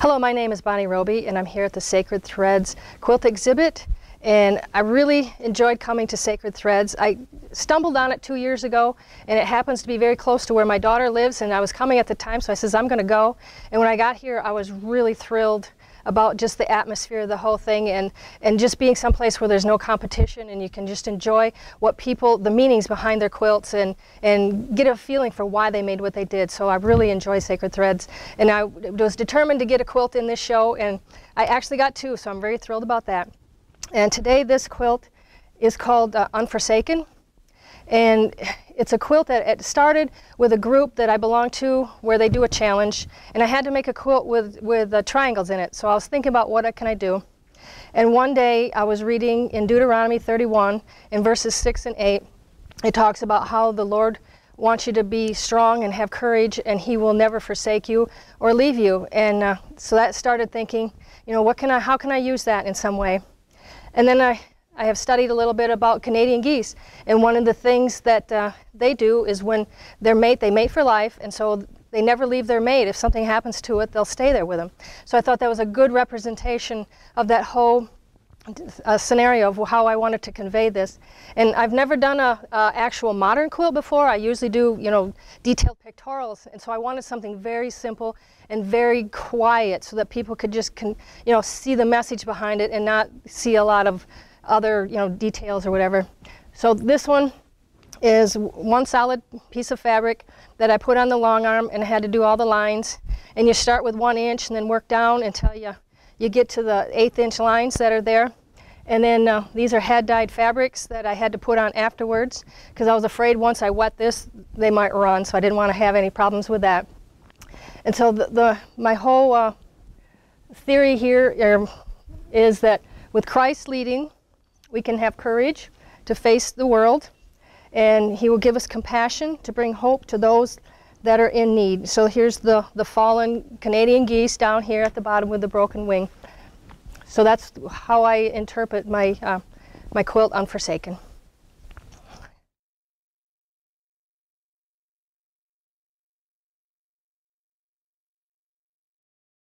Hello, my name is Bonnie Rhoby, and I'm here at the Sacred Threads quilt exhibit, and I really enjoyed coming to Sacred Threads. I stumbled on it 2 years ago, and it happens to be very close to where my daughter lives, and I was coming at the time, so I says, I'm going to go. And when I got here, I was really thrilled about just the atmosphere of the whole thing, and just being someplace where there's no competition and you can just enjoy what people, the meanings behind their quilts, and get a feeling for why they made what they did. So I really enjoy Sacred Threads, and I was determined to get a quilt in this show, and I actually got two, so I'm very thrilled about that. And today this quilt is called Unforsaken, and it's a quilt that it started with a group that I belong to where they do a challenge, and I had to make a quilt with triangles in it. So I was thinking about what can I do. And one day I was reading in Deuteronomy 31 in verses 6 and 8. It talks about how the Lord wants you to be strong and have courage, and He will never forsake you or leave you. And so that started thinking, you know, how can I use that in some way? And then I have studied a little bit about Canadian geese, and one of the things that they do is when they mate for life, and so they never leave their mate. If something happens to it, they'll stay there with them. So I thought that was a good representation of that whole scenario of how I wanted to convey this. And I've never done a actual modern quilt before. I usually do, you know, detailed pictorials, and so I wanted something very simple and very quiet so that people could just see the message behind it and not see a lot of other details or whatever. So this one is one solid piece of fabric that I put on the long arm, and I had to do all the lines. And you start with 1 inch and then work down until you get to the 1/8 inch lines that are there. And then these are hand dyed fabrics that I had to put on afterwards because I was afraid once I wet this they might run, so I didn't want to have any problems with that. And so my whole theory here is that with Christ leading, we can have courage to face the world, and He will give us compassion to bring hope to those that are in need. So here's the fallen Canadian geese down here at the bottom with the broken wing. So that's how I interpret my quilt Unforsaken.